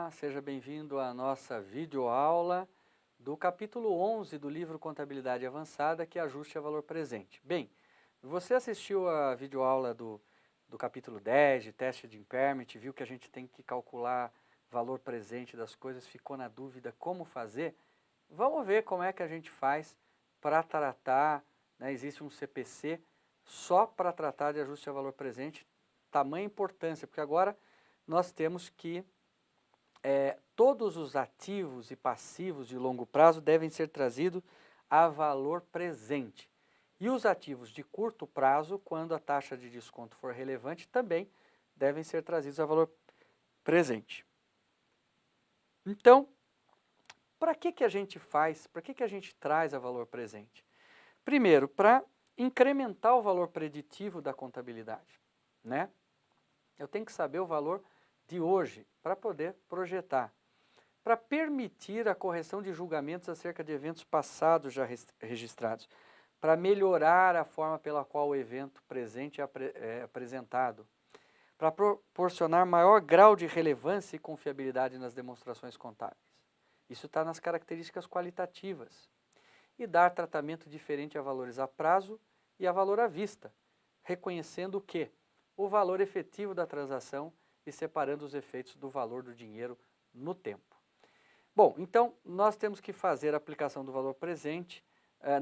Olá, seja bem-vindo à nossa videoaula do capítulo 11 do livro Contabilidade Avançada, que é Ajuste a Valor Presente. Bem, você assistiu a videoaula do capítulo 10, de teste de impairment, viu que a gente tem que calcular valor presente das coisas, ficou na dúvida como fazer? Vamos ver como é que a gente faz para tratar, né, existe um CPC só para tratar de ajuste a valor presente, tamanha importância, porque agora nós temos que todos os ativos e passivos de longo prazo devem ser trazidos a valor presente. E os ativos de curto prazo, quando a taxa de desconto for relevante, também devem ser trazidos a valor presente. Então, para que a gente faz, para que a gente traz a valor presente? Primeiro, para incrementar o valor preditivo da contabilidade, né? Eu tenho que saber o valor de hoje para poder projetar. Para permitir a correção de julgamentos acerca de eventos passados já registrados. Para melhorar a forma pela qual o evento presente é apresentado. Para proporcionar maior grau de relevância e confiabilidade nas demonstrações contábeis. Isso está nas características qualitativas. E dar tratamento diferente a valores a prazo e a valor à vista, reconhecendo o quê? O valor efetivo da transação e separando os efeitos do valor do dinheiro no tempo. Bom, então nós temos que fazer a aplicação do valor presente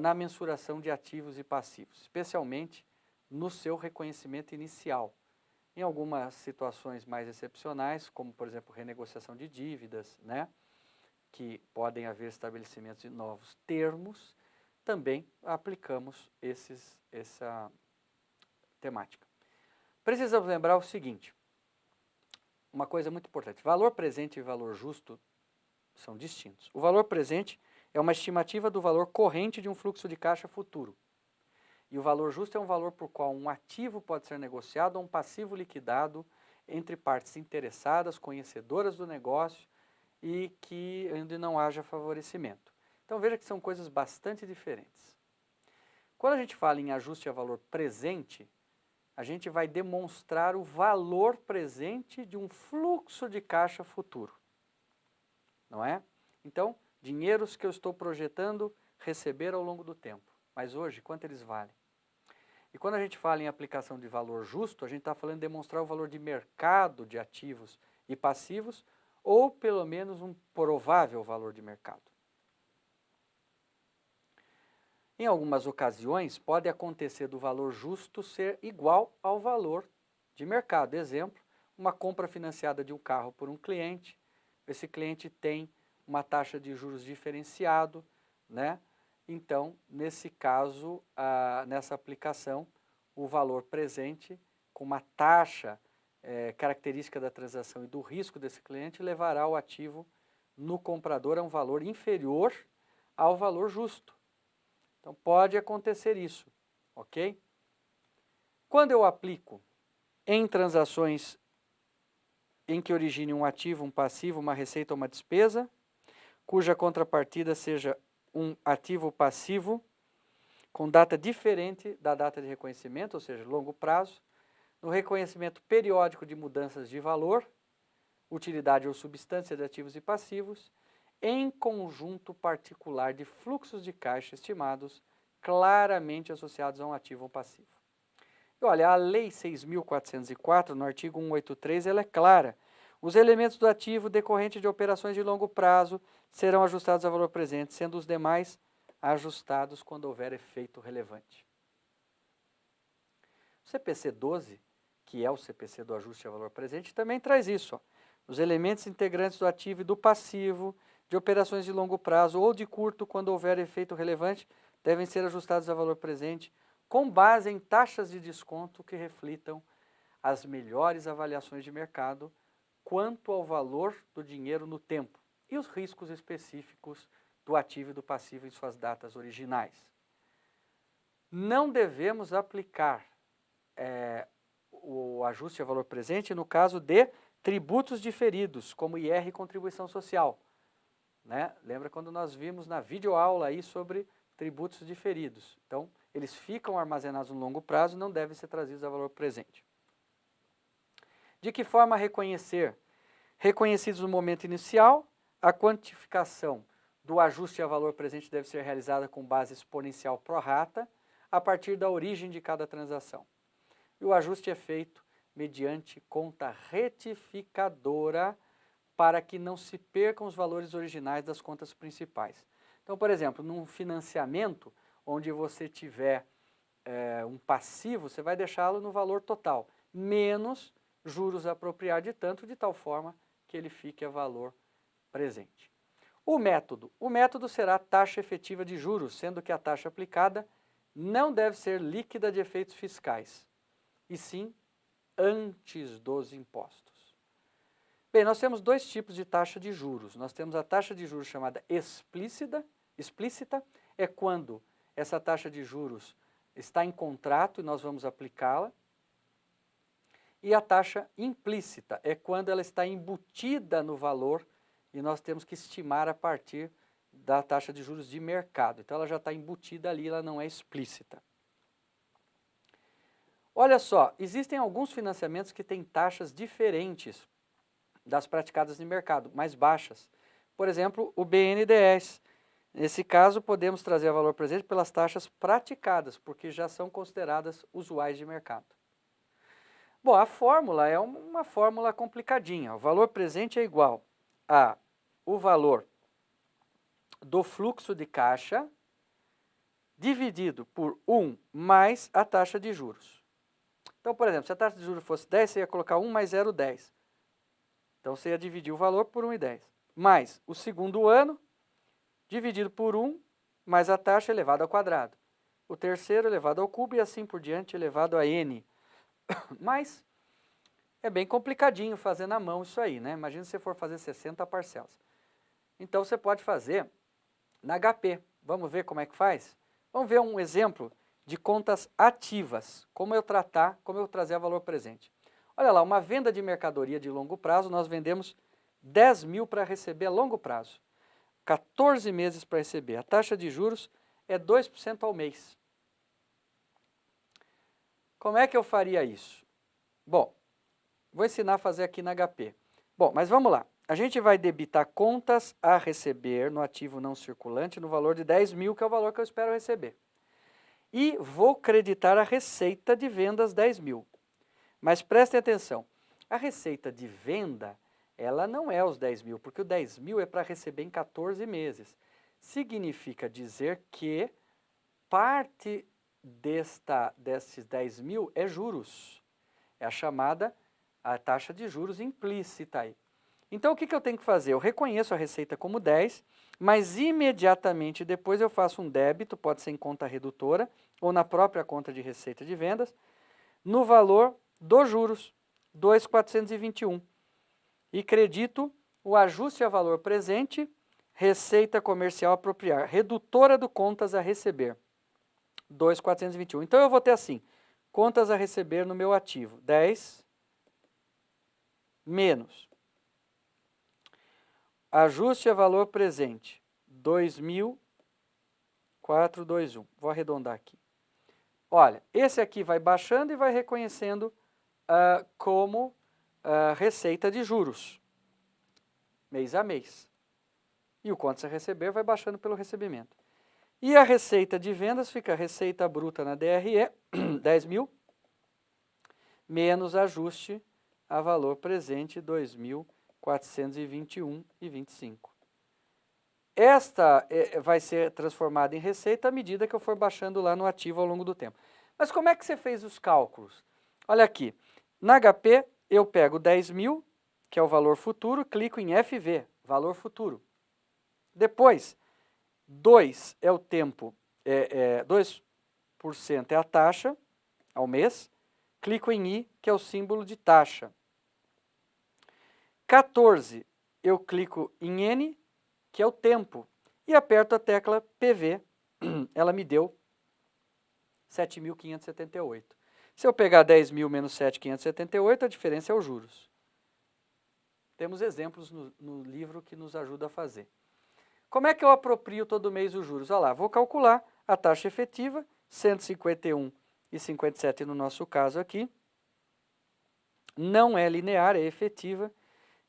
na mensuração de ativos e passivos, especialmente no seu reconhecimento inicial. Em algumas situações mais excepcionais, como por exemplo renegociação de dívidas, né, que podem haver estabelecimentos de novos termos, também aplicamos essa temática. Precisamos lembrar o seguinte, uma coisa muito importante, valor presente e valor justo são distintos. O valor presente é uma estimativa do valor corrente de um fluxo de caixa futuro. E o valor justo é um valor por qual um ativo pode ser negociado ou um passivo liquidado entre partes interessadas, conhecedoras do negócio e que ainda não haja favorecimento. Então veja que são coisas bastante diferentes. Quando a gente fala em ajuste a valor presente, a gente vai demonstrar o valor presente de um fluxo de caixa futuro. Não é? Então, dinheiros que eu estou projetando receber ao longo do tempo. Mas hoje, quanto eles valem? E quando a gente fala em aplicação de valor justo, a gente está falando de demonstrar o valor de mercado de ativos e passivos, ou pelo menos um provável valor de mercado. Em algumas ocasiões, pode acontecer do valor justo ser igual ao valor de mercado. Exemplo, uma compra financiada de um carro por um cliente. Esse cliente tem uma taxa de juros diferenciado, né? Então, nesse caso, nessa aplicação, o valor presente com uma taxa característica da transação e do risco desse cliente levará o ativo no comprador a um valor inferior ao valor justo. Então, pode acontecer isso, ok? Quando eu aplico em transações em que origine um ativo, um passivo, uma receita ou uma despesa, cuja contrapartida seja um ativo passivo com data diferente da data de reconhecimento, ou seja, longo prazo, no reconhecimento periódico de mudanças de valor, utilidade ou substância de ativos e passivos, em conjunto particular de fluxos de caixa estimados claramente associados a um ativo ou passivo. E olha, a Lei 6.404, no artigo 183, ela é clara. Os elementos do ativo decorrente de operações de longo prazo serão ajustados a valor presente, sendo os demais ajustados quando houver efeito relevante. O CPC 12, que é o CPC do ajuste a valor presente, também traz isso. Ó. Os elementos integrantes do ativo e do passivo de operações de longo prazo ou de curto, quando houver efeito relevante, devem ser ajustados a valor presente com base em taxas de desconto que reflitam as melhores avaliações de mercado quanto ao valor do dinheiro no tempo e os riscos específicos do ativo e do passivo em suas datas originais. Não devemos aplicar o ajuste a valor presente no caso de tributos diferidos, como IR e contribuição social. Né? Lembra quando nós vimos na videoaula aí sobre tributos diferidos. Então, eles ficam armazenados no longo prazo e não devem ser trazidos a valor presente. De que forma reconhecer Reconhecidos no momento inicial, a quantificação do ajuste a valor presente deve ser realizada com base exponencial pró-rata a partir da origem de cada transação. E o ajuste é feito mediante conta retificadora para que não se percam os valores originais das contas principais. Então, por exemplo, num financiamento, onde você tiver um passivo, você vai deixá-lo no valor total, menos juros apropriados de tanto, de tal forma que ele fique a valor presente. O método será a taxa efetiva de juros, sendo que a taxa aplicada não deve ser líquida de efeitos fiscais, e sim antes dos impostos. Bem, nós temos dois tipos de taxa de juros. Nós temos a taxa de juros chamada explícita, é quando essa taxa de juros está em contrato e nós vamos aplicá-la. E a taxa implícita é quando ela está embutida no valor e nós temos que estimar a partir da taxa de juros de mercado. Então ela já está embutida ali, ela não é explícita. Olha só, existem alguns financiamentos que têm taxas diferentes das praticadas no mercado, mais baixas. Por exemplo, o BNDES. Nesse caso, podemos trazer a valor presente pelas taxas praticadas, porque já são consideradas usuais de mercado. Bom, a fórmula é uma fórmula complicadinha. O valor presente é igual a o valor do fluxo de caixa dividido por 1 mais a taxa de juros. Então, por exemplo, se a taxa de juros fosse 10, você ia colocar 1 mais 0,10. Então, você ia dividir o valor por 1,10. Mais o segundo ano, dividido por 1, mais a taxa elevado ao quadrado. O terceiro elevado ao cubo e assim por diante elevado a n. Mas é bem complicadinho fazer na mão isso aí, né? Imagina se você for fazer 60 parcelas. Então, você pode fazer na HP. Vamos ver como é que faz? Vamos ver um exemplo de contas ativas. Como eu trazer a valor presente. Olha lá, uma venda de mercadoria de longo prazo, nós vendemos 10 mil para receber a longo prazo. 14 meses para receber. A taxa de juros é 2% ao mês. Como é que eu faria isso? Bom, vou ensinar a fazer aqui na HP. Bom, mas vamos lá. A gente vai debitar contas a receber no ativo não circulante no valor de 10 mil, que é o valor que eu espero receber. E vou creditar a receita de vendas 10 mil. Mas prestem atenção, a receita de venda, ela não é os 10 mil, porque o 10 mil é para receber em 14 meses. Significa dizer que parte desses 10 mil é juros. É a chamada a taxa de juros implícita aí. Então, o que eu tenho que fazer? Eu reconheço a receita como 10, mas imediatamente depois eu faço um débito, pode ser em conta redutora ou na própria conta de receita de vendas, no valor dos juros, 2.421. E credito o ajuste a valor presente, receita comercial apropriar, redutora do contas a receber, 2.421. Então, eu vou ter assim, contas a receber no meu ativo, 10 menos ajuste a valor presente, 2.421. Vou arredondar aqui. Olha, esse aqui vai baixando e vai reconhecendo como receita de juros, mês a mês. E o contas a receber vai baixando pelo recebimento. E a receita de vendas fica receita bruta na DRE, 10 mil, menos ajuste a valor presente, 2.421,25. Esta vai ser transformada em receita à medida que eu for baixando lá no ativo ao longo do tempo. Mas como é que você fez os cálculos? Olha aqui, na HP eu pego 10 mil, que é o valor futuro, clico em FV, valor futuro. Depois, 2 é o tempo, 2% é a taxa ao mês, clico em I, que é o símbolo de taxa. 14, eu clico em N, que é o tempo, e aperto a tecla PV, ela me deu 7.578. Se eu pegar 10 mil menos 7.578, a diferença é os juros. Temos exemplos no livro que nos ajuda a fazer. Como é que eu aproprio todo mês os juros? Olha lá, vou calcular a taxa efetiva, 151,57 no nosso caso aqui. Não é linear, é efetiva.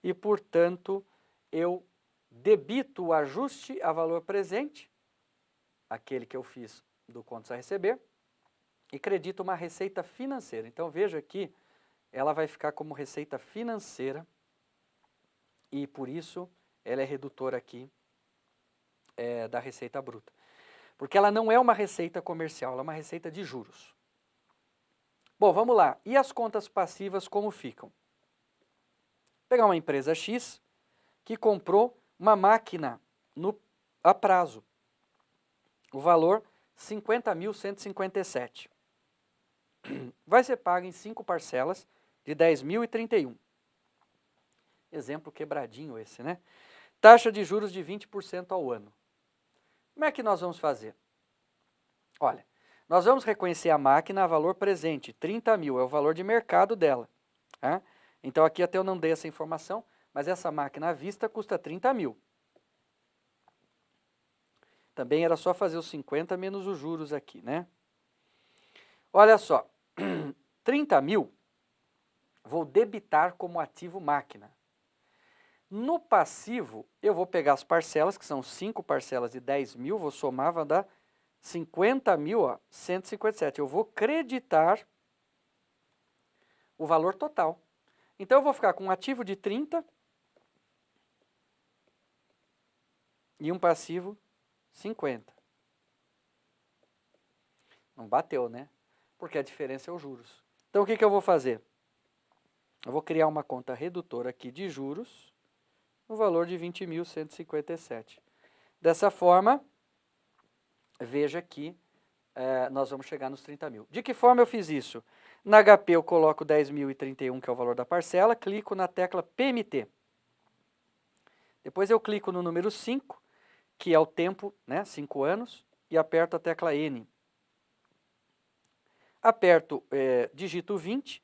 e, portanto, eu debito o ajuste a valor presente, aquele que eu fiz do contas a receber, e credito uma receita financeira. Então, veja aqui, ela vai ficar como receita financeira e, por isso, ela é redutora aqui da receita bruta. Porque ela não é uma receita comercial, ela é uma receita de juros. Bom, vamos lá. E as contas passivas como ficam? Vou pegar uma empresa X que comprou uma máquina a prazo. O valor 50.157. Vai ser pago em 5 parcelas de 10.031. Exemplo quebradinho esse, né? Taxa de juros de 20% ao ano. Como é que nós vamos fazer? Olha, nós vamos reconhecer a máquina a valor presente, 30 mil, é o valor de mercado dela. Tá? Então aqui até eu não dei essa informação, mas essa máquina à vista custa 30 mil. Também era só fazer os 50 menos os juros aqui, né? Olha só, 30 mil vou debitar como ativo máquina. No passivo, eu vou pegar as parcelas, que são 5 parcelas de 10 mil, vou somar, vai dar 50.157. Eu vou creditar o valor total. Então, eu vou ficar com um ativo de 30 e um passivo 50. Não bateu, né? Porque a diferença é os juros. Então, o que eu vou fazer? Eu vou criar uma conta redutora aqui de juros, no valor de 20.157. Dessa forma, veja que nós vamos chegar nos 30 mil. De que forma eu fiz isso? Na HP eu coloco 10.031, que é o valor da parcela, clico na tecla PMT. Depois eu clico no número 5, que é o tempo, né, 5 anos, e aperto a tecla N. Aperto, digito 20,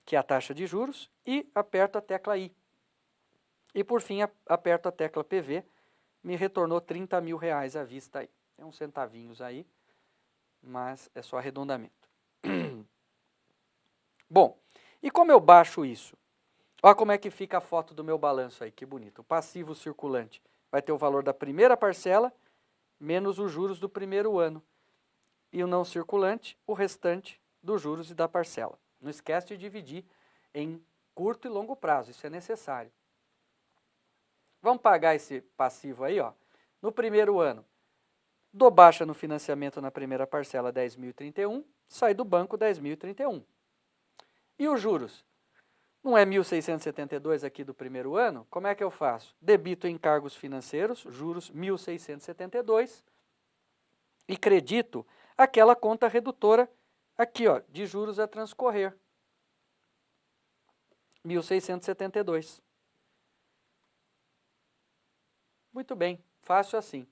que é a taxa de juros, e aperto a tecla I. E por fim, aperto a tecla PV, me retornou 30 mil reais à vista aí. Tem uns centavinhos aí, mas é só arredondamento. Bom, e como eu baixo isso? Olha como é que fica a foto do meu balanço aí, que bonito. O passivo circulante vai ter o valor da primeira parcela, menos os juros do primeiro ano. E o não circulante, o restante dos juros e da parcela. Não esquece de dividir em curto e longo prazo, isso é necessário. Vamos pagar esse passivo aí, ó. No primeiro ano, dou baixa no financiamento na primeira parcela 10.031, sai do banco 10.031. E os juros? Não é 1.672 aqui do primeiro ano? Como é que eu faço? Debito encargos financeiros, juros 1.672, e credito aquela conta redutora aqui, ó, de juros a transcorrer. 1.672. Muito bem, fácil assim.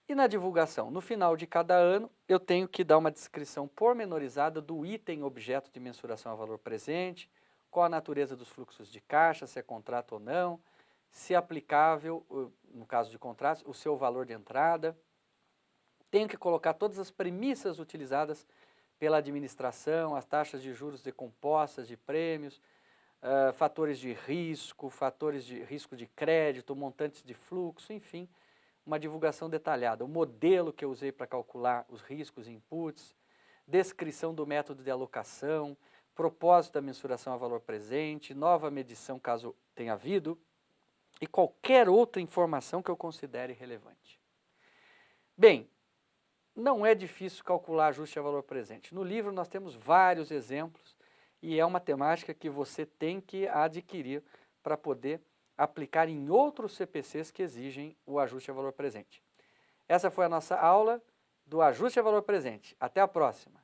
E na divulgação? No final de cada ano, eu tenho que dar uma descrição pormenorizada do item objeto de mensuração a valor presente, qual a natureza dos fluxos de caixa, se é contrato ou não, se é aplicável, no caso de contratos, o seu valor de entrada. Tenho que colocar todas as premissas utilizadas pela administração, as taxas de juros decompostas, de prêmios, fatores de risco de crédito, montantes de fluxo, enfim, uma divulgação detalhada. O modelo que eu usei para calcular os riscos e inputs, descrição do método de alocação, propósito da mensuração a valor presente, nova medição caso tenha havido, e qualquer outra informação que eu considere relevante. Bem, não é difícil calcular ajuste a valor presente. No livro nós temos vários exemplos e é uma temática que você tem que adquirir para poder aplicar em outros CPCs que exigem o ajuste a valor presente. Essa foi a nossa aula do ajuste a valor presente. Até a próxima!